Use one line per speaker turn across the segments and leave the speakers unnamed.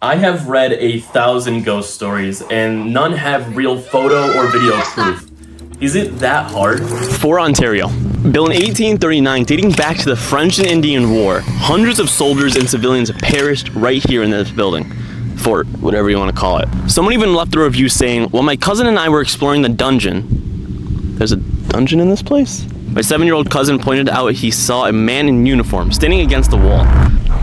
I have read 1,000 ghost stories, and none have real photo or video proof. Is it that hard? Fort Ontario. Built in 1839, dating back to the French and Indian War, hundreds of soldiers and civilians perished right here in this building. Fort, whatever you want to call it. Someone even left a review saying, "While my cousin and I were exploring the dungeon..." There's a dungeon in this place? My 7-year-old cousin pointed out he saw a man in uniform standing against the wall.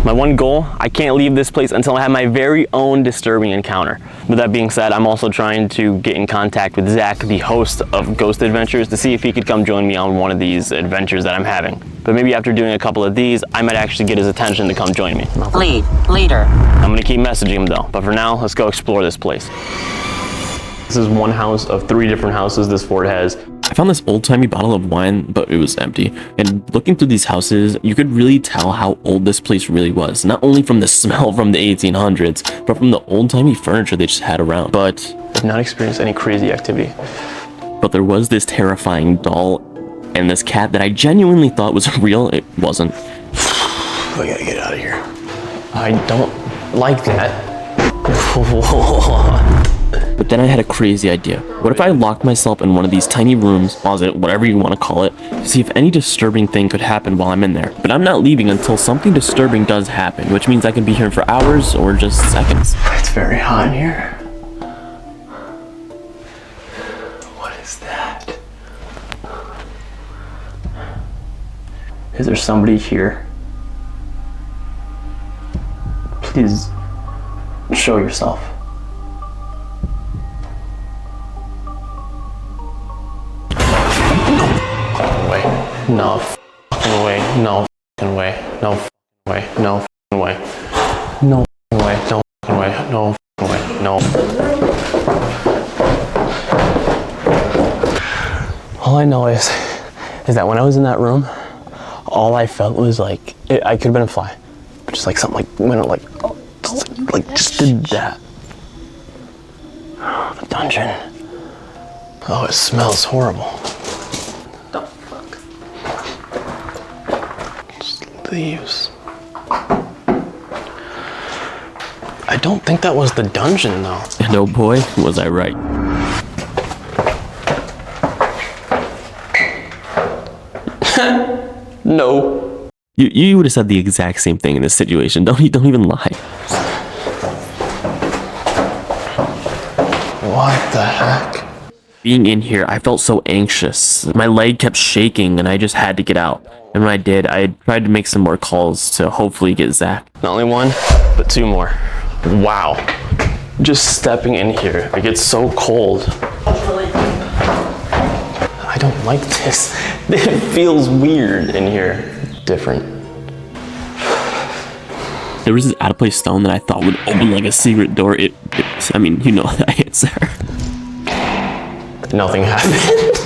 My one goal, I can't leave this place until I have my very own disturbing encounter. With that being said, I'm also trying to get in contact with Zach, the host of Ghost Adventures, to see if he could come join me on one of these adventures that I'm having. But maybe after doing a couple of these, I might actually get his attention to come join me.
Leader.
I'm gonna keep messaging him though, but for now, let's go explore this place. This is one house of 3 different houses this fort has.
I found this old-timey bottle of wine, but it was empty. And looking through these houses, you could really tell how old this place really was. Not only from the smell from the 1800s, but from the old-timey furniture they just had around. But
I've not experienced any crazy activity.
But there was this terrifying doll and this cat that I genuinely thought was real. It wasn't.
I gotta get out of here. I don't like that.
But then I had a crazy idea. What if I locked myself in one of these tiny rooms, closet, whatever you want to call it, to see if any disturbing thing could happen while I'm in there. But I'm not leaving until something disturbing does happen, which means I can be here for hours or just seconds.
It's very hot in here. What is that? Is there somebody here? Please show yourself. No f***ing way, no f***ing way, no f***ing way, no f***ing way, no f***ing way, no f***ing way, no f***ing way, no. All I know is that when I was in that room, all I felt was like, I could have been a fly, but just like something like, when it just did that. Oh, the dungeon. Oh, it smells horrible. Leaves. I don't think that was the dungeon though.
And oh boy, was I right.
No.
You would have said the exact same thing in this situation. Don't even lie.
What the heck?
Being in here, I felt so anxious. My leg kept shaking and I just had to get out. And when I did, I tried to make some more calls to hopefully get Zach.
Not only 1, but 2 more. Wow. Just stepping in here, it gets so cold. I don't like this. It feels weird in here. Different.
There was this out-of-place stone that I thought would open like a secret door. I mean, you know the answer.
Nothing happened.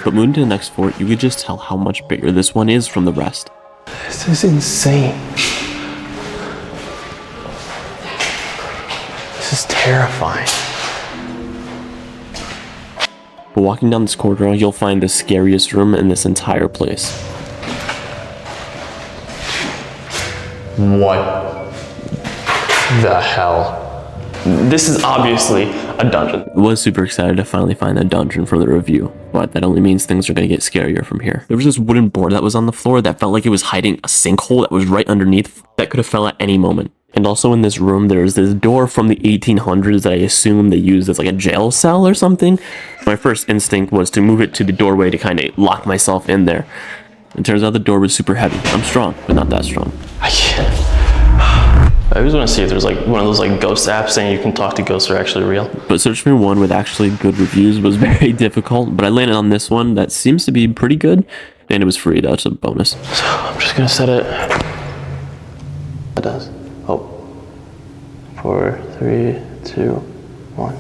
But moving to the next fort, you could just tell how much bigger this one is from the rest.
This is insane. This is terrifying.
But walking down this corridor, you'll find the scariest room in this entire place.
What the hell? This is obviously a dungeon.
I was super excited to finally find that dungeon for the review, but that only means things are going to get scarier from here. There was this wooden board that was on the floor that felt like it was hiding a sinkhole that was right underneath that could have fell at any moment. And also in this room, there's this door from the 1800s that I assume they used as like a jail cell or something. My first instinct was to move it to the doorway to kind of lock myself in there. It turns out the door was super heavy. I'm strong, but not that strong.
I always want to see if there's like one of those like ghost apps saying you can talk to ghosts are actually real.
But searching for one with actually good reviews was very difficult, but I landed on this one that seems to be pretty good, and it was free. That's a bonus.
So I'm just gonna set it. It does. Oh. 4, 3, 2, 1.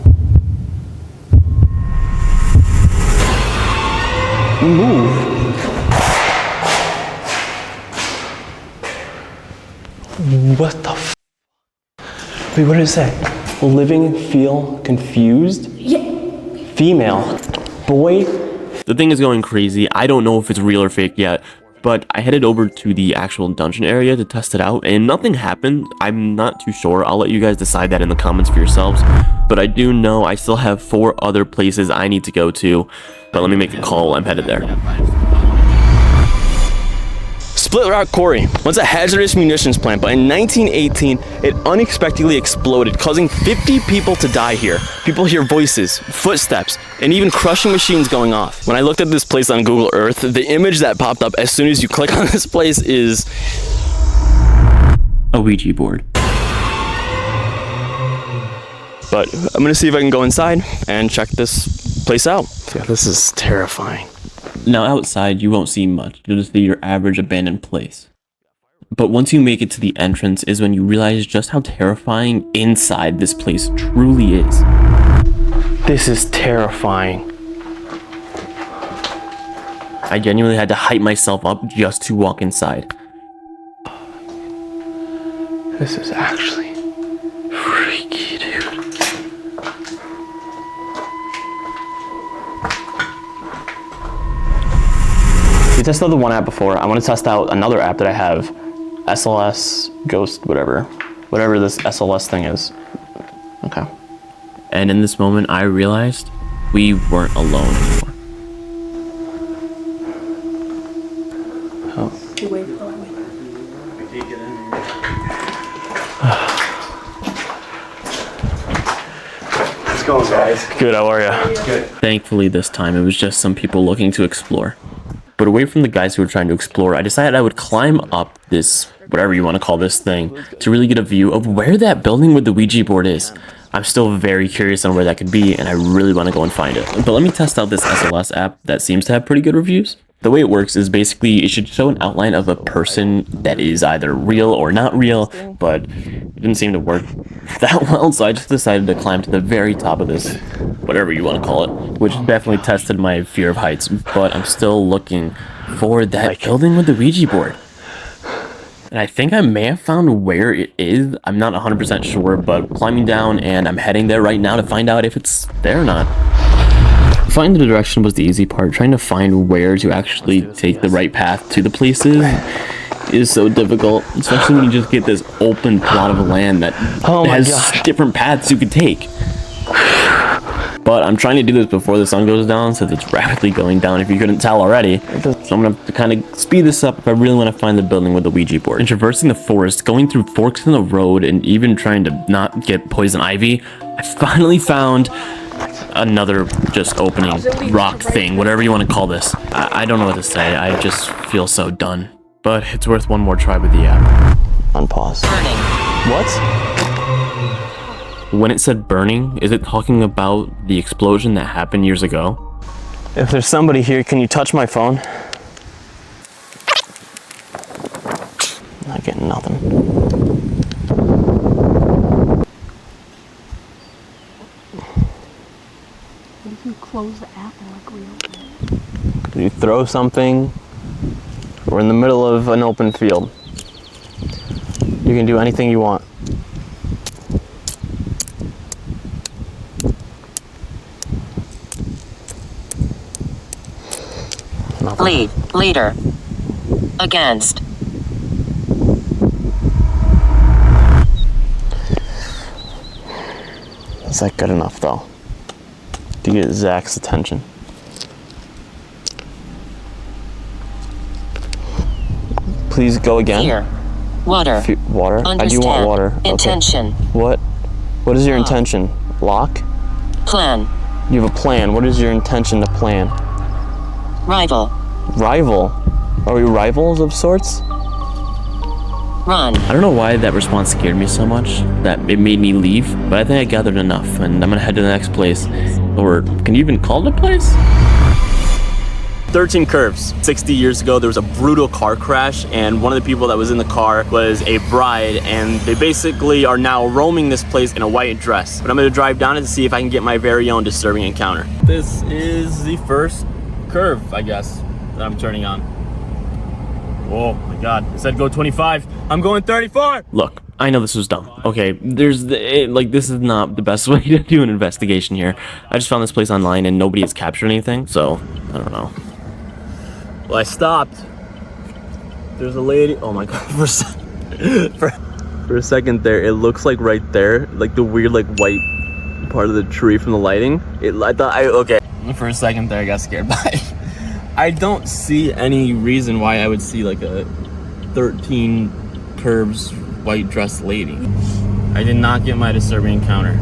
Move. What the f? Wait, what did it say? Living, feel, confused?
Yeah.
Female. Boy.
The thing is going crazy. I don't know if it's real or fake yet, But I headed over to the actual dungeon area to test it out, and nothing happened. I'm not too sure. I'll let you guys decide that in the comments for yourselves. But I do know I still have 4 other places I need to go to. But let me make a call. I'm headed there.
Split Rock Quarry was a hazardous munitions plant, but in 1918, it unexpectedly exploded, causing 50 people to die here. People hear voices, footsteps, and even crushing machines going off. When I looked at this place on Google Earth, the image that popped up as soon as you click on this place is
a Ouija board.
But I'm gonna see if I can go inside and check this place out. Yeah, this is terrifying.
Now outside, you won't see much. You'll just see your average abandoned place. But once you make it to the entrance is when you realize just how terrifying inside this place truly is.
This is terrifying.
I genuinely had to hype myself up just to walk inside.
This is actually freaky, dude. We tested out the one app before. I want to test out another app that I have. SLS Ghost, whatever this SLS thing is. Okay.
And in this moment, I realized we weren't alone anymore.
Oh.
Let's go, guys.
Good, how are you?
Good.
Thankfully, this time it was just some people looking to explore. But away from the guys who were trying to explore, I decided I would climb up this, whatever you want to call this thing, to really get a view of where that building with the Ouija board is. I'm still very curious on where that could be, and I really want to go and find it. But let me test out this SLS app that seems to have pretty good reviews. The way it works is basically it should show an outline of a person that is either real or not real, but it didn't seem to work that well, so I just decided to climb to the very top of this, whatever you want to call it, which definitely tested my fear of heights, but I'm still looking for that building with the Ouija board. And I think I may have found where it is. I'm not 100% sure, but climbing down, and I'm heading there right now to find out if it's there or not. Finding the direction was the easy part. Trying to find where to actually take the right path to the places is so difficult, especially when you just get this open plot of land that has different paths you could take. But I'm trying to do this before the sun goes down, since it's rapidly going down if you couldn't tell already. So I'm gonna have to kind of speed this up if I really want to find the building with the Ouija board. And traversing the forest, going through forks in the road, and even trying to not get poison ivy, I finally found another just opening rock thing, whatever you want to call this. I don't know what to say. I just feel so done. But it's worth one more try with the app.
Unpause. What?
When it said burning, is it talking about the explosion that happened years ago?
If there's somebody here, can you touch my phone? Not getting nothing.
If you close the app and like reopen it.
Can you throw something? We're in the middle of an open field. You can do anything you want.
Nothing. Leader. Against.
Is that good enough though? To get Zach's attention. Please go again.
Here. Water.
Water?
Understand.
I do want water.
Intention.
Okay. What is your intention? Lock?
Plan.
You have a plan. What is your intention to plan?
Rival.
Rival? Are we rivals of sorts?
Run.
I don't know why that response scared me so much that it made me leave, but I think I gathered enough, and I'm gonna head to the next place. Or can you even call it a place?
13 Curves. 60 years ago, there was a brutal car crash, and one of the people that was in the car was a bride, and they basically are now roaming this place in a white dress. But I'm gonna drive down it to see if I can get my very own disturbing encounter. This is the first curve, I guess, that I'm turning on. Oh my God, it said go 25. I'm going 34.
Look, I know this was dumb. Okay, this is not the best way to do an investigation here. I just found this place online and nobody has captured anything, so I don't know.
Well, I stopped There's a lady. Oh my god! For a second there, it looks like right there, like the weird like white part of the tree from the lighting. Okay. For a second there, I got scared by it. I don't see any reason why I would see like a 13 curves white dressed lady. I did not get my disturbing encounter.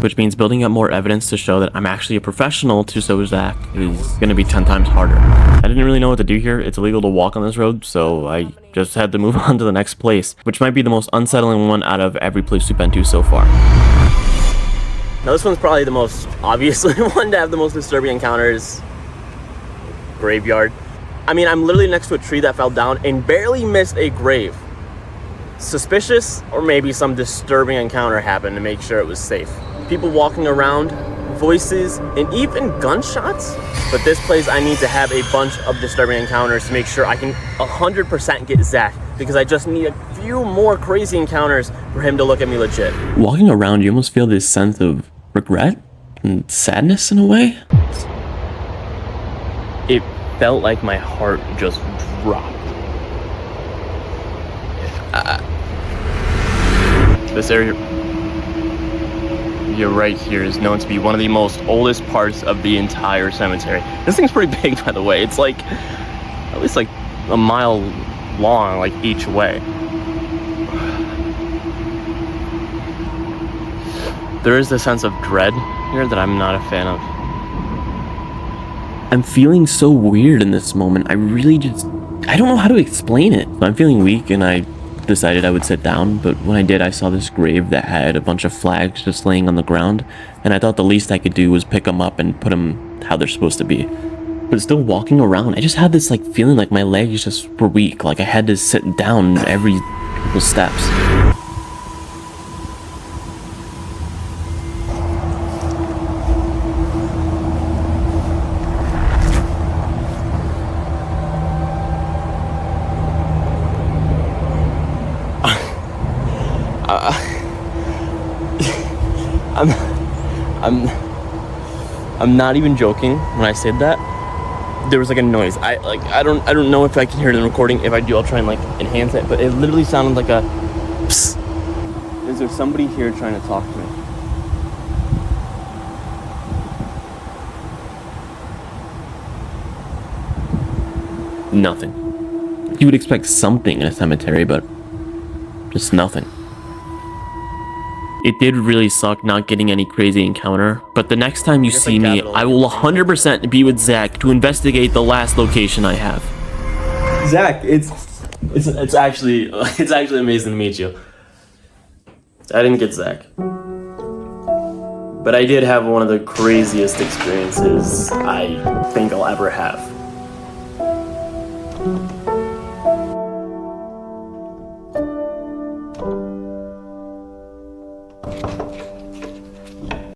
Which means building up more evidence to show that I'm actually a professional to show Zach is going to be 10 times harder. I didn't really know what to do here. It's illegal to walk on this road, so I just had to move on to the next place, which might be the most unsettling one out of every place we've been to so far.
Now this one's probably the most obviously one to have the most disturbing encounters. Graveyard. I mean, I'm literally next to a tree that fell down and barely missed a grave. Suspicious, or maybe some disturbing encounter happened to make sure it was safe. People walking around, voices, and even gunshots. But this place, I need to have a bunch of disturbing encounters to make sure I can 100% get Zach, because I just need a few more crazy encounters for him to look at me legit.
Walking around, you almost feel this sense of regret and sadness in a way.
It felt like my heart just dropped. This area right here is known to be one of the most oldest parts of the entire cemetery. This thing's pretty big, by the way. It's like at least like a mile long, like each way. There is a sense of dread here that I'm not a fan of.
I'm feeling so weird in this moment. I don't know how to explain it. I'm feeling weak and I decided I would sit down, but when I did, I saw this grave that had a bunch of flags just laying on the ground, and I thought the least I could do was pick them up and put them how they're supposed to be. But still walking around, I just had this like feeling like my legs just were weak, like I had to sit down every couple steps.
I'm not even joking when I said that. There was like a noise. I don't know if I can hear it in the recording. If I do, I'll try and like enhance it. But it literally sounded like a psst. Is there somebody here trying to talk to me?
Nothing. You would expect something in a cemetery, but just nothing. It did really suck not getting any crazy encounter, but the next time you see me, I will 100% be with Zach to investigate the last location I have.
Zach, it's actually amazing to meet you. I didn't get Zach, but I did have one of the craziest experiences I think I'll ever have.